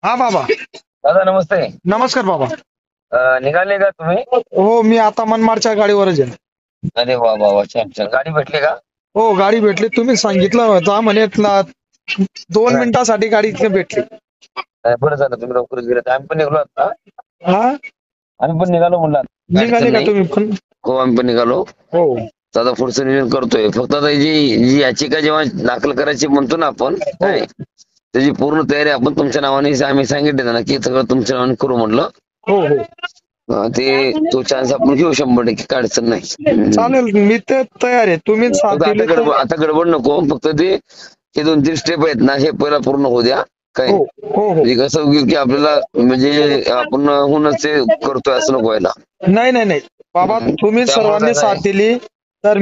हा बाबा. दादा नमस्ते. नमस्कार बाबा. निघाले का तुम्ही? हो, मी आता मनमाडच्या गाडीवरच आहे. अरे वा वा वा, छान छान. गाडी भेटली का? हो, गाडी भेटली. तुम्ही सांगितलं होतं म्हणे 2 मिनिटासाठी गाडी इथे भेटली. बरं झालं तुम्ही लवकरच गेले. आम्ही पण निघालो आता. हा, आम्ही पण निघालो म्हणलं. काय निघाले अडचण का नाही. तुम्ही पण? हो आम्ही पण निघालो. हो तर आता पुढचं नियोजन करतोय. फक्त आता जी जी याचिका जेव्हा दाखल करायची म्हणतो ना आपण काय, त्याची पूर्ण तयारी आपण तुमच्या नावाने आम्ही सांगितलं ना की सगळं तुमच्या नावाने करू म्हटलं. हो हो, तो चान्स आपण घेऊ 100%. काय अडचण नाही. चालेल. मी ते तयार आहे. तुम्ही साथ फक्त दिली तर. आता गडबड नको. फक्त ते हे 2-3 स्टेप आहेत ना, हे पहिला पूर्ण होऊ द्या. काय हो हो हो, म्हणजे कसं होईल की आपल्याला म्हणजे आपण होऊनच ते करतोय असं नको व्हायला. नाही नाही नाही बाबा, तुम्ही त्यामुळे सर्वांनी कसं साथ आहे, दिली तर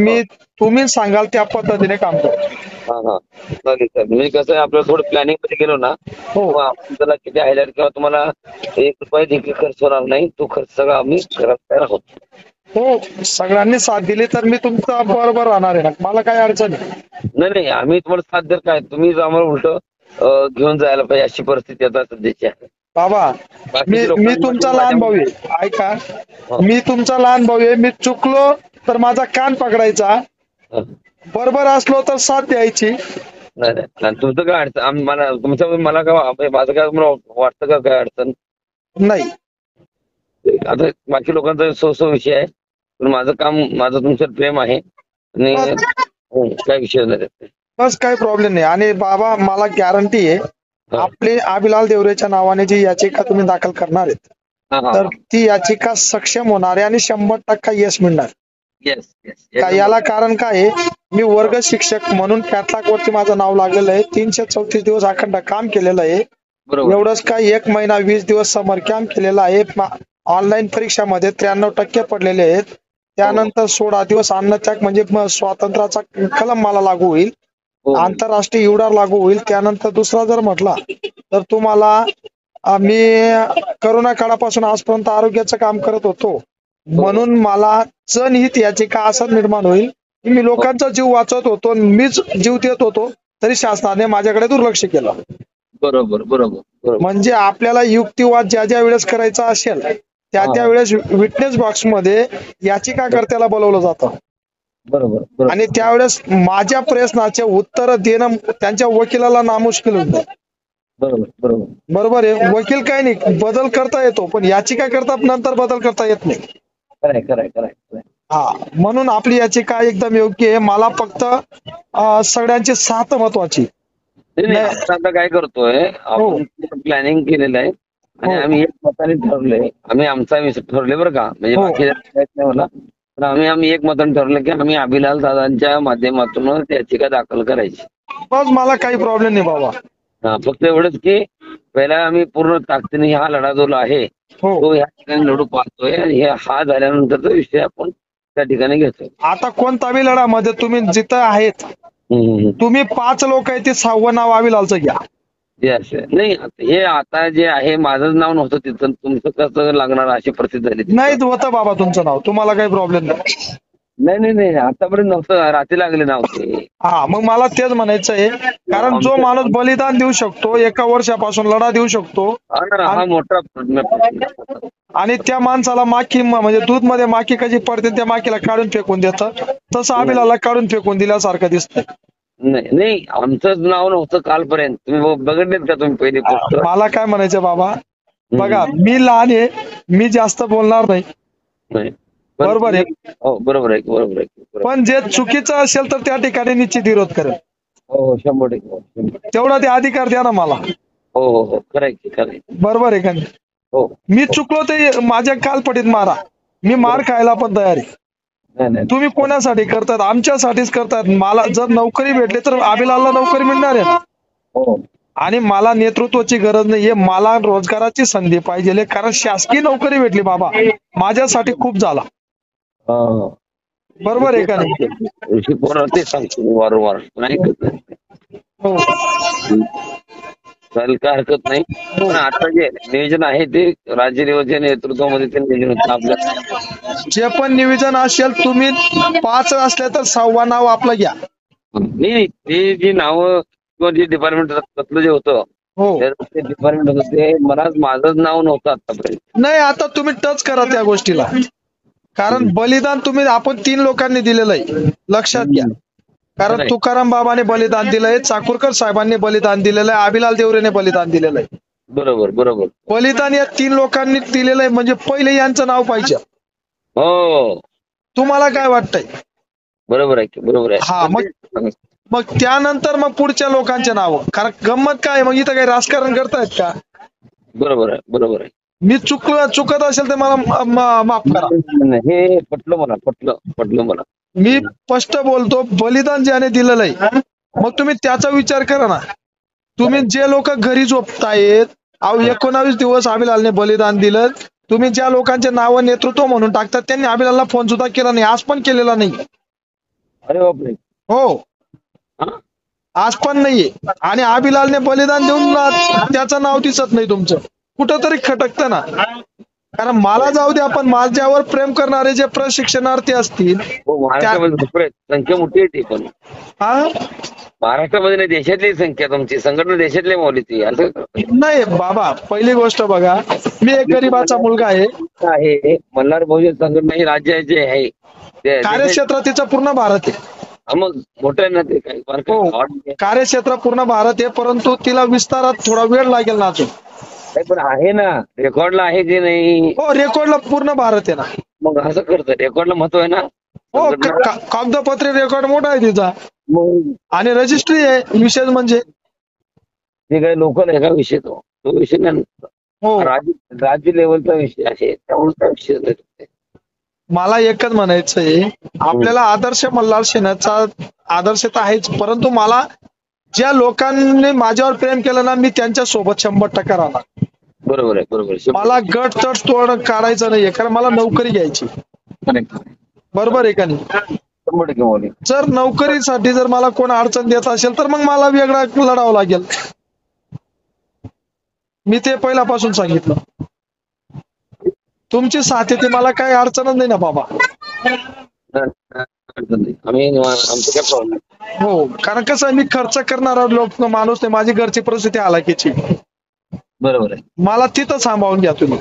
तुम्ही सांगाल त्या पद्धतीने काम करतो. हा हा चालेल चालेल. म्हणजे कसं आहे, आपल्याला थोडं प्लॅनिंग मध्ये गेलो ना, हो मग आपण त्याला किती हायलाइट किंवा तुम्हाला 1 रुपया देखील खर्च होणार नाही. तो खर्च सगळा आम्ही करायला तयार आहोत. हो, सगळ्यांनी साथ दिली तर मी तुमचा बरोबर राहणार आहे ना. मला काही अडचण नाही. नाही नाही, आम्ही तुम्हाला साथ देत काय, तुम्ही आम्हाला उलट घेऊन जायला पाहिजे अशी परिस्थिती आता सध्याची आहे. बाबा, मी बाकीच्या मी लोकांमध्ये तुमचा लहान भाऊ आहे. ऐका, मी तुमचा लहान भाऊ आहे. मी चुकलो तर माझा कान पकडायचा, बरोबर असलो तर साथ द्यायची. नाही नाही नाही, तुमचं काय अडचण मला मला काय माझं काय तुम्हाला वाटतं का काय अडचण? नाही. आता बाकी लोकांचा सो विषय आहे, पण माझं काम, माझं तुमच्यावर प्रेम आहे आणि काय विषय नाही त्यात. बस काही प्रॉब्लेम नाही. आणि बाबा, मला गॅरंटी आहे, आपले आबिलाल देवरेच्या नावाने जी याचिका तुम्ही दाखल करणार आहेत, हा हा तर ती याचिका सक्षम होणार आहे आणि 100% यश मिळणार. येस येस याला कारण काय आहे, मी वर्ग शिक्षक म्हणून कॅटलॉग वरती माझं नाव लागलेलं आहे. 334 दिवस अखंड काम केलेलं आहे. बरोबर. एवढंच काय, 1 महिना 20 दिवस समर कॅम्प केलेला आहे. ऑनलाईन परीक्षामध्ये 93% पडलेले आहेत. त्यानंतर 16 दिवस अन्नत्याग म्हणजे स्वातंत्र्याचा कलम मला लागू होईल. आंतरराष्ट्रीय युडार लागू होईल. त्यानंतर दुसरा जर म्हटला तर तुम्हाला, मी करोना काळापासून आजपर्यंत आरोग्याचं काम करत होतो, म्हणून मला जनहित याचिका असं निर्माण होईल की मी लोकांचा जीव वाचवत होतो, मीच जीव देत होतो, तरी शासनाने माझ्याकडे दुर्लक्ष केलं. बरोबर बरोबर बरोबर. म्हणजे आपल्याला युक्तिवाद ज्या ज्या वेळेस करायचा असेल त्या वेळेस विटनेस बॉक्स मध्ये याचिकाकर्त्याला बोलवलं जातं. बरोबर आणि त्यावेळेस माझ्या प्रश्नाचे उत्तर देणं त्यांच्या वकिलाला नामुष्किल होतं. बरोबर बरोबर बरोबर आहे. वकील काही नाही, बदल करता येतो, पण याचिका करता नंतर बदल करता येत नाही. खरंय खरंय खरंय. हा, म्हणून आपली याचिका एकदम योग्य आहे. मला फक्त सगळ्यांची साथ महत्वाची. नाही आता काय करतोय आपण, प्लॅनिंग केलेलं आहे आणि आम्ही एक मताने ठरवलंय. आम्ही आमचा विषय ठरले बरं का, म्हणजे बाकी नाही मला, पण आम्ही एक मताने ठरवलं की आम्ही अभिलाल दादांच्या माध्यमातून याचिका दाखल करायची. बस, मला काही प्रॉब्लेम नाही बाबा. फक्त एवढंच की पहिला आम्ही पूर्ण ताकदीने हा लढा जो आहे तो या ठिकाणी लढू पाहतोय आणि हा झाल्यानंतरचा विषय आपण त्या ठिकाणी घेतोय. आता कोणता बी लढामध्ये तुम्ही जिथं आहेत, तुम्ही 5 लोक आहेत, ते 6वं नाव अभिलालचं घ्या. नाही, हे आता जे आहे माझं नाव नव्हतं तिथं, तुमचं कसं लागणार अशी परिस्थिती झाली. नाही होतं बाबा तुमचं नाव, तुम्हाला काही प्रॉब्लेम नाही. नाही आतापर्यंत नव्हतं, रात्री लागले नाव ते. हा, मग मला तेच म्हणायचं आहे, कारण जो माणूस बलिदान देऊ शकतो, 1 वर्षापासून लढा देऊ शकतो, हा मोठा आणि त्या माणसाला माखी म्हणजे दूध मध्ये माखी कशी पडते त्या माखीला काढून फेकून देतं, तसं अभिलाला काढून फेकून दिल्यासारखं दिसतंय. नाही आमचंच नाव नव्हतं कालपर्यंत. तुम्ही बघितलेत का तुम्ही पहिली पोस्ट? मला काय म्हणायचं बाबा, बघा मी लहान आहे, मी जास्त बोलणार नाही. बरोबर आहे. हो बरोबर आहे. पण जे चुकीचं असेल तर त्या ठिकाणी निश्चित विरोध करेल. हो 100%. तेवढा ते अधिकार द्या ना मला. हो खरंय. बरोबर आहे का नाही? हो, मी चुकलो ते माझ्या कालपटीत मारा, मी मार खायला पण तयार आहे. तुम्ही कोणासाठी करतात? आमच्यासाठीच करतात. मला जर नोकरी भेटली तर अभिलालला नोकरी मिळणार आहे, आणि मला नेतृत्वाची गरज नाहीये, मला रोजगाराची संधी पाहिजे. कारण शासकीय नोकरी भेटली बाबा, माझ्यासाठी खूप झाला. बरोबर आहे का नाही? ते सांगतो वारंवार नाही हो, चालेल, काय हरकत नाही. पण आता जे नियोजन आहे ते राज्य नियोजन नेतृत्वामध्ये ते नियोजन होतं आपल्या. जे पण नियोजन असेल, तुम्ही 5 असले तर 6वं नाव आपलं घ्या. नाही, ते जी नावं किंवा जे डिपार्टमेंट जे होतं हो. ते डिफरंट होतं. ते माझंच नाव नव्हतं आतापर्यंत. नाही, आता तुम्ही टच करा त्या गोष्टीला. कारण बलिदान आपण 3 लोकांनी दिलेलं आहे, लक्षात घ्या. कारण खरंय. तुकाराम बाबाने बलिदान दिलंय, चाकूरकर साहेबांनी बलिदान दिलेलं आहे, आबिलाल देवरेने बलिदान दिलेलं आहे. बरोबर बरोबर. बलिदान या 3 लोकांनी दिलेलं आहे, म्हणजे पहिले यांचं नाव पाहिजे. हो, तुम्हाला काय वाटतंय? बरोबर आहे की, बरोबर आहे. हा, मग त्यानंतर मग पुढच्या लोकांचे नाव. कारण गंमत काय, मग इथं काही राजकारण करतायत का? बरोबर आहे, बरोबर आहे. मी चुकत असेल तर मला माफ करा. हे पटलं मला. मी स्पष्ट बोलतो, बलिदान ज्याने दिलेलं आहे, मग तुम्ही त्याचा विचार करा ना. तुम्ही जे लोक घरी झोपतायत, 19 दिवस आबिलालने बलिदान दिलं. तुम्ही ज्या लोकांचे नाव नेतृत्व म्हणून टाकतात, त्यांनी आबिलालला फोन सुद्धा केला नाही, आज पण केलेला नाही. अरे बापरे. हो, हा? आज पण नाहीये. आणि आबिलालने बलिदान देऊन त्याचं नाव दिसत नाही तुमचं. कुठंतरी खटकतं ना. कारण मला जाऊ द्या, पण माझ्यावर प्रेम करणारे जे प्रशिक्षणार्थी असतील, हो, महाराष्ट्रामध्ये भरपूर आहेत. संख्या मोठी आहे ती पण. हा, महाराष्ट्रामध्ये नाही, देशातली संख्या तुमची संघटना देशातली मावली ती. असं नाही बाबा, पहिली गोष्ट बघा, मी एक गरीबाचा मुलगा आहे. मल्हार बहुजन संघटना ही राज्याचे आहे. कार्यक्षेत्र तिचं पूर्ण भारत आहे. मग मोठं आहे ना ते. काही फरक हो, नाही. कार्यक्षेत्र पूर्ण भारत आहे, परंतु तिला विस्तारात थोडा वेळ लागेल ना अजून. पण आहे ना, रेकॉर्डला आहे की नाही? हो, रेकॉर्डला पूर्ण भारत आहे ना. मग असं करतं, रेकॉर्डला महत्व आहे ना. हो, कागदपत्री रेकॉर्ड मोठा आहे तिचा. मग आणि रजिस्ट्री आहे. विशेष म्हणजे ते काही लोकल आहे का विषय? तो विषय नाही. हो, राज्य लेवलचा विषय आहे, त्यामुळे काय विषय नाही. मला एकच म्हणायचंय, आपल्याला आदर्श मल्हार सेनेचा आदर्श तर आहेच, परंतु मला ज्या लोकांनी माझ्यावर प्रेम केलं ना, मी त्यांच्या सोबत 100% राहणार. बरोबर आहे, बरोबर आहे. मला गट तट तोड काढायचं नाहीये, कारण मला नोकरी घ्यायची. बरोबर आहे का नाही? 100% माऊली. जर नोकरीसाठी जर मला कोण अडचण देत असेल, तर मग मला वेगळा लढावं लागेल. मी ते पहिल्यापासून सांगितलं. तुमची साथ येते, मला काही अडचणच नाही ना बाबा. आम्ही आमचं काय प्रॉब्लेम. हो, कारण कसं आहे, मी खर्च करणारा माणूस नाही. माझी घरची परिस्थिती हालाकीची. बरोबर आहे. मला तिथं सांभाळून घ्या तुम्ही.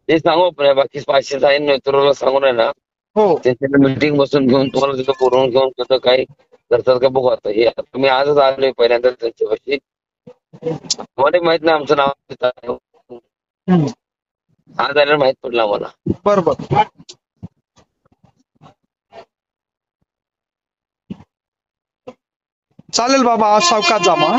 ते सांगू बाकी 500 आहे नेतृत्वाला सांगून आहे ना. हो, त्याच्याकडे मीटिंग बसून घेऊन तुम्हाला तिथं बोलवून घेऊन कसं काय करतात का बघू. आता हे तुम्ही आजच आलोय पहिल्यांदा त्यांच्यापाशी. मला माहित नाही आमचं नाव. आज आल्यावर माहित पडलं आम्हाला. बरोबर. चालेल बाबा, आज सावकाश जा मग.